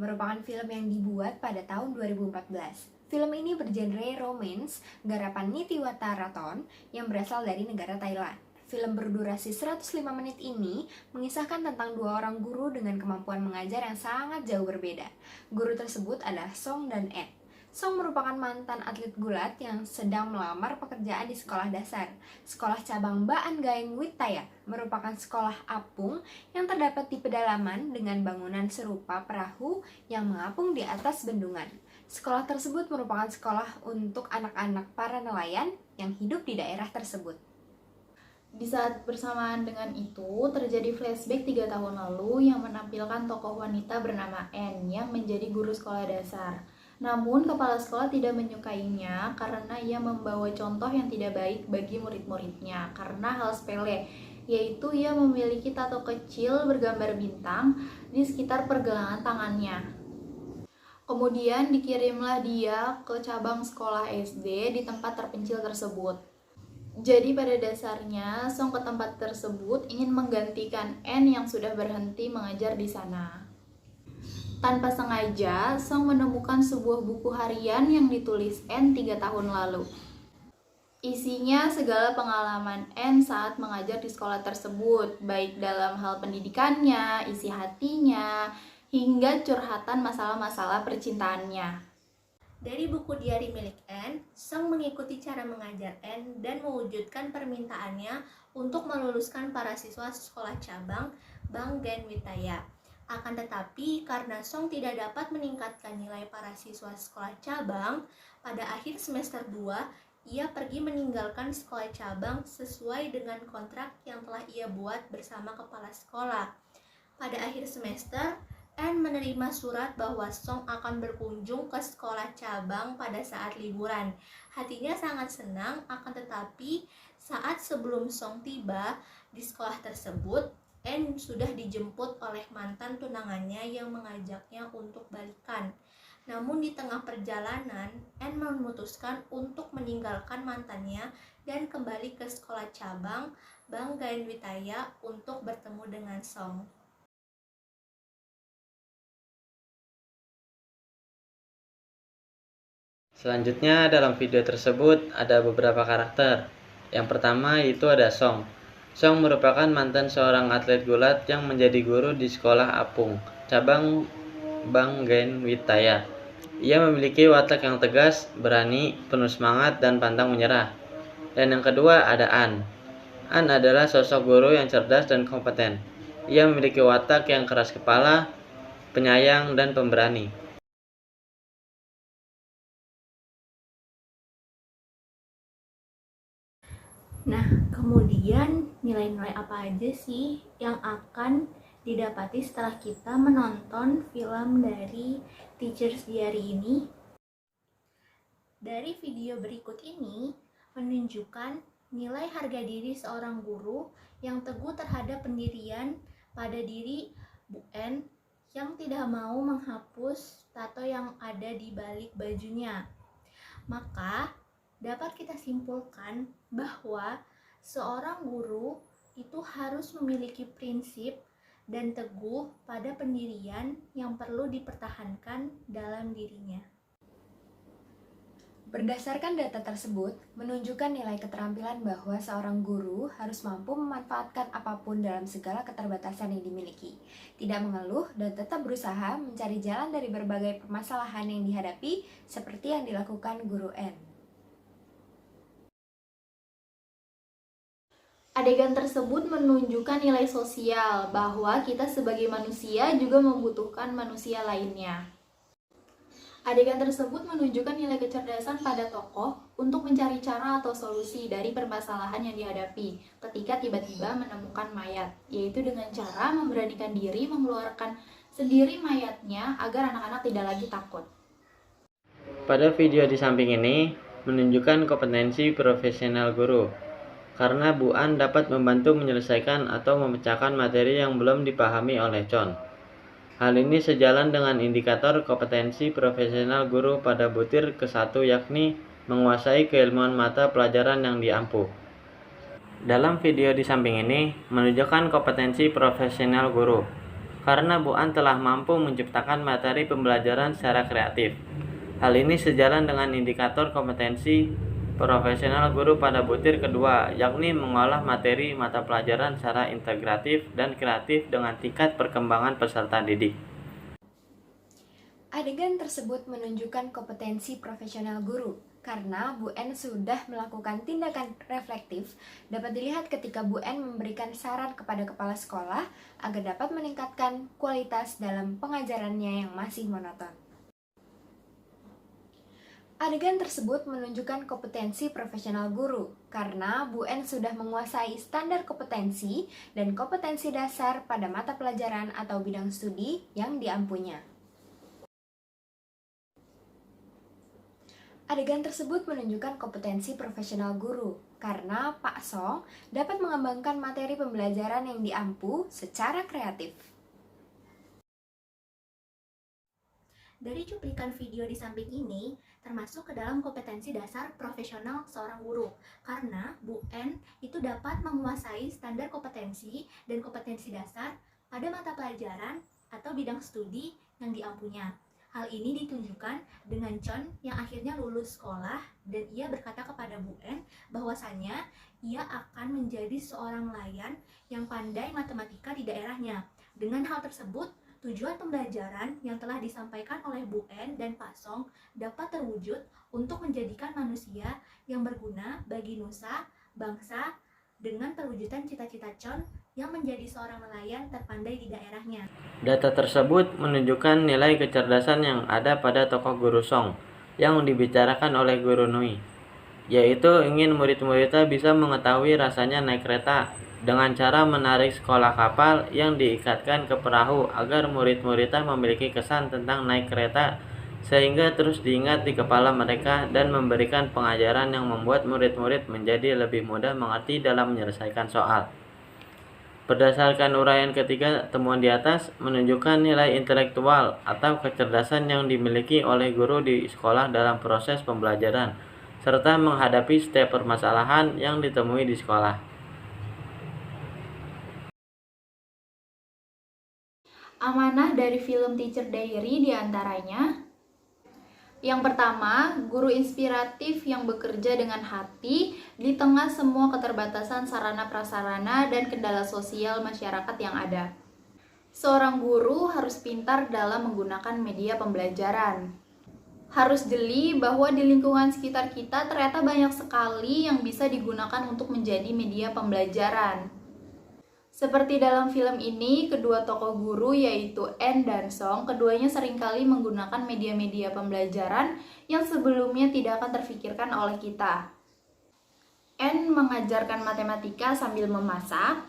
merupakan film yang dibuat pada tahun 2014. Film ini bergenre romance, garapan Nitiwata Raton yang berasal dari negara Thailand. Film berdurasi 105 menit ini mengisahkan tentang dua orang guru dengan kemampuan mengajar yang sangat jauh berbeda. Guru tersebut adalah Song dan Ed. Song merupakan mantan atlet gulat yang sedang melamar pekerjaan di sekolah dasar. Sekolah cabang Baan Gaeng Witaya merupakan sekolah apung yang terdapat di pedalaman dengan bangunan serupa perahu yang mengapung di atas bendungan. Sekolah tersebut merupakan sekolah untuk anak-anak para nelayan yang hidup di daerah tersebut. Di saat bersamaan dengan itu, terjadi flashback 3 tahun lalu yang menampilkan tokoh wanita bernama Anne yang menjadi guru sekolah dasar. Namun, kepala sekolah tidak menyukainya karena ia membawa contoh yang tidak baik bagi murid-muridnya karena hal sepele, yaitu ia memiliki tato kecil bergambar bintang di sekitar pergelangan tangannya. Kemudian dikirimlah dia ke cabang sekolah SD di tempat terpencil tersebut. Jadi pada dasarnya, Song ke tempat tersebut ingin menggantikan Anne yang sudah berhenti mengajar di sana. Tanpa sengaja, Song menemukan sebuah buku harian yang ditulis Anne 3 tahun lalu. Isinya segala pengalaman Anne saat mengajar di sekolah tersebut, baik dalam hal pendidikannya, isi hatinya, hingga curhatan masalah-masalah percintaannya. Dari buku diari milik Anne, Song mengikuti cara mengajar Anne dan mewujudkan permintaannya untuk meluluskan para siswa sekolah cabang Bang Gaen Witaya. Akan tetapi, karena Song tidak dapat meningkatkan nilai para siswa sekolah cabang, pada akhir semester 2, ia pergi meninggalkan sekolah cabang sesuai dengan kontrak yang telah ia buat bersama kepala sekolah. Pada akhir semester, Anne menerima surat bahwa Song akan berkunjung ke sekolah cabang pada saat liburan. Hatinya sangat senang, akan tetapi saat sebelum Song tiba di sekolah tersebut, Anne sudah dijemput oleh mantan tunangannya yang mengajaknya untuk balikan. Namun di tengah perjalanan, Anne memutuskan untuk meninggalkan mantannya dan kembali ke sekolah cabang Bang Gaen Witaya untuk bertemu dengan Song. Selanjutnya dalam video tersebut ada beberapa karakter. Yang pertama yaitu ada Song. Song merupakan mantan seorang atlet gulat yang menjadi guru di sekolah apung, cabang Bang Gaen Witaya. Ia memiliki watak yang tegas, berani, penuh semangat, dan pantang menyerah. Dan yang kedua ada An. An adalah sosok guru yang cerdas dan kompeten. Ia memiliki watak yang keras kepala, penyayang, dan pemberani. Nah, kemudian nilai-nilai apa aja sih yang akan didapati setelah kita menonton film dari Teacher's Diary ini? Dari video berikut ini menunjukkan nilai harga diri seorang guru yang teguh terhadap pendirian pada diri Bu N yang tidak mau menghapus tato yang ada di balik bajunya. Maka dapat kita simpulkan bahwa seorang guru itu harus memiliki prinsip dan teguh pada pendirian yang perlu dipertahankan dalam dirinya. Berdasarkan data tersebut, menunjukkan nilai keterampilan bahwa seorang guru harus mampu memanfaatkan apapun dalam segala keterbatasan yang dimiliki, tidak mengeluh dan tetap berusaha mencari jalan dari berbagai permasalahan yang dihadapi seperti yang dilakukan guru N. Adegan tersebut menunjukkan nilai sosial bahwa kita sebagai manusia juga membutuhkan manusia lainnya. Adegan tersebut menunjukkan nilai kecerdasan pada tokoh untuk mencari cara atau solusi dari permasalahan yang dihadapi ketika tiba-tiba menemukan mayat, yaitu dengan cara memberanikan diri mengeluarkan sendiri mayatnya agar anak-anak tidak lagi takut. Pada video di samping ini menunjukkan kompetensi profesional guru, karena Bu An dapat membantu menyelesaikan atau memecahkan materi yang belum dipahami oleh Chon. Hal ini sejalan dengan indikator kompetensi profesional guru pada butir ke-1 yakni menguasai keilmuan mata pelajaran yang diampu. Dalam video di samping ini menunjukkan kompetensi profesional guru, karena Bu An telah mampu menciptakan materi pembelajaran secara kreatif. Hal ini sejalan dengan indikator kompetensi profesional guru pada butir kedua, yakni mengolah materi mata pelajaran secara integratif dan kreatif dengan tingkat perkembangan peserta didik. Adegan tersebut menunjukkan kompetensi profesional guru, karena Bu N sudah melakukan tindakan reflektif dapat dilihat ketika Bu N memberikan saran kepada kepala sekolah agar dapat meningkatkan kualitas dalam pengajarannya yang masih monoton. Adegan tersebut menunjukkan kompetensi profesional guru, karena Bu N sudah menguasai standar kompetensi dan kompetensi dasar pada mata pelajaran atau bidang studi yang diampunya. Adegan tersebut menunjukkan kompetensi profesional guru, karena Pak Song dapat mengembangkan materi pembelajaran yang diampu secara kreatif. Dari cuplikan video di samping ini, termasuk ke dalam kompetensi dasar profesional seorang guru, karena Bu N itu dapat menguasai standar kompetensi dan kompetensi dasar pada mata pelajaran atau bidang studi yang diampunya. Hal ini ditunjukkan dengan Chon yang akhirnya lulus sekolah dan ia berkata kepada Bu N bahwasannya ia akan menjadi seorang nelayan yang pandai matematika di daerahnya. Dengan hal tersebut, tujuan pembelajaran yang telah disampaikan oleh Bu N dan Pak Song dapat terwujud untuk menjadikan manusia yang berguna bagi nusa, bangsa, dengan perwujudan cita-cita Chon yang menjadi seorang nelayan terpandai di daerahnya. Data tersebut menunjukkan nilai kecerdasan yang ada pada tokoh guru Song yang dibicarakan oleh guru Nui, yaitu ingin murid-muridnya bisa mengetahui rasanya naik kereta dengan cara menarik sekolah kapal yang diikatkan ke perahu agar murid-muridnya memiliki kesan tentang naik kereta sehingga terus diingat di kepala mereka dan memberikan pengajaran yang membuat murid-murid menjadi lebih mudah mengerti dalam menyelesaikan soal. Berdasarkan uraian ketiga, temuan di atas menunjukkan nilai intelektual atau kecerdasan yang dimiliki oleh guru di sekolah dalam proses pembelajaran serta menghadapi setiap permasalahan yang ditemui di sekolah. Amanah dari film Teacher Diary diantaranya: yang pertama, guru inspiratif yang bekerja dengan hati di tengah semua keterbatasan sarana prasarana dan kendala sosial masyarakat yang ada. Seorang guru harus pintar dalam menggunakan media pembelajaran. Harus jeli bahwa di lingkungan sekitar kita ternyata banyak sekali yang bisa digunakan untuk menjadi media pembelajaran. Seperti dalam film ini, kedua tokoh guru yaitu N dan Song, keduanya seringkali menggunakan media-media pembelajaran yang sebelumnya tidak akan terfikirkan oleh kita. N mengajarkan matematika sambil memasak,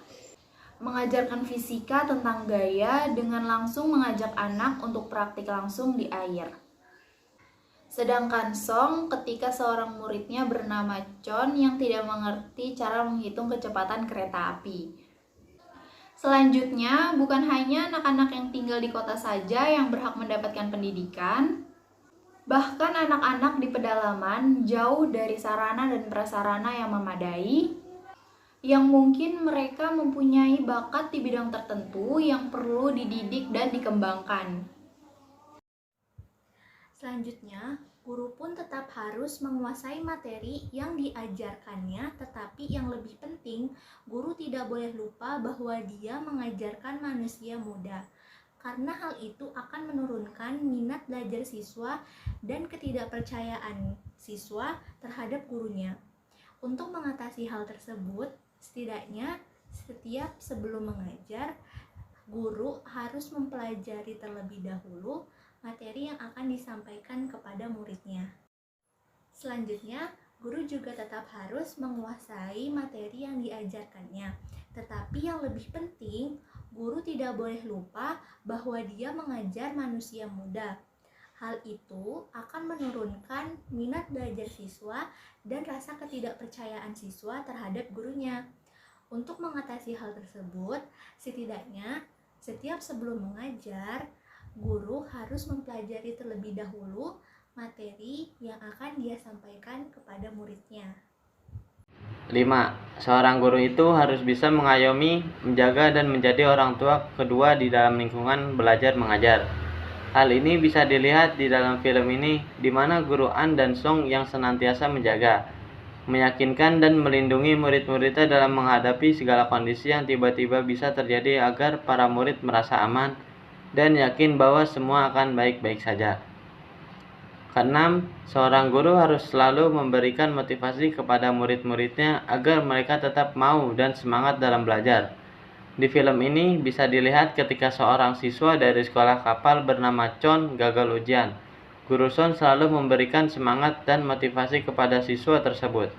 mengajarkan fisika tentang gaya dengan langsung mengajak anak untuk praktik langsung di air. Sedangkan Song ketika seorang muridnya bernama Chon yang tidak mengerti cara menghitung kecepatan kereta api. Selanjutnya, bukan hanya anak-anak yang tinggal di kota saja yang berhak mendapatkan pendidikan, bahkan anak-anak di pedalaman jauh dari sarana dan prasarana yang memadai, yang mungkin mereka mempunyai bakat di bidang tertentu yang perlu dididik dan dikembangkan. Selanjutnya, guru pun tetap harus menguasai materi yang diajarkannya, tetapi yang lebih penting, guru tidak boleh lupa bahwa dia mengajarkan manusia muda. Karena hal itu akan menurunkan minat belajar siswa dan ketidakpercayaan siswa terhadap gurunya. Untuk mengatasi hal tersebut, setidaknya setiap sebelum mengajar, guru harus mempelajari terlebih dahulu materi yang akan disampaikan kepada muridnya. Selanjutnya, guru juga tetap harus menguasai materi yang diajarkannya. Tetapi yang lebih penting, guru tidak boleh lupa bahwa dia mengajar manusia muda. Hal itu akan menurunkan minat belajar siswa dan rasa ketidakpercayaan siswa terhadap gurunya. Untuk mengatasi hal tersebut, setidaknya setiap sebelum mengajar, guru harus mempelajari terlebih dahulu materi yang akan dia sampaikan kepada muridnya. 5. Seorang guru itu harus bisa mengayomi, menjaga, dan menjadi orang tua kedua di dalam lingkungan belajar mengajar. Hal ini bisa dilihat di dalam film ini, di mana guru An dan Song yang senantiasa menjaga, meyakinkan, dan melindungi murid-muridnya dalam menghadapi segala kondisi yang tiba-tiba bisa terjadi agar para murid merasa aman dan yakin bahwa semua akan baik-baik saja. Keenam, seorang guru harus selalu memberikan motivasi kepada murid-muridnya agar mereka tetap mau dan semangat dalam belajar. Di film ini bisa dilihat ketika seorang siswa dari sekolah kapal bernama Chon gagal ujian. Guru Son selalu memberikan semangat dan motivasi kepada siswa tersebut.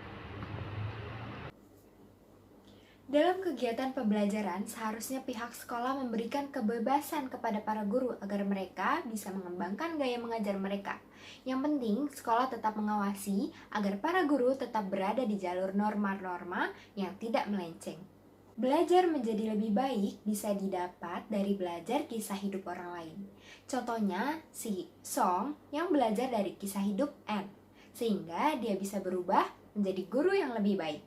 Dalam kegiatan pembelajaran, seharusnya pihak sekolah memberikan kebebasan kepada para guru agar mereka bisa mengembangkan gaya mengajar mereka. Yang penting, sekolah tetap mengawasi agar para guru tetap berada di jalur norma-norma yang tidak melenceng. Belajar menjadi lebih baik bisa didapat dari belajar kisah hidup orang lain. Contohnya, si Song yang belajar dari kisah hidup Anne, sehingga dia bisa berubah menjadi guru yang lebih baik.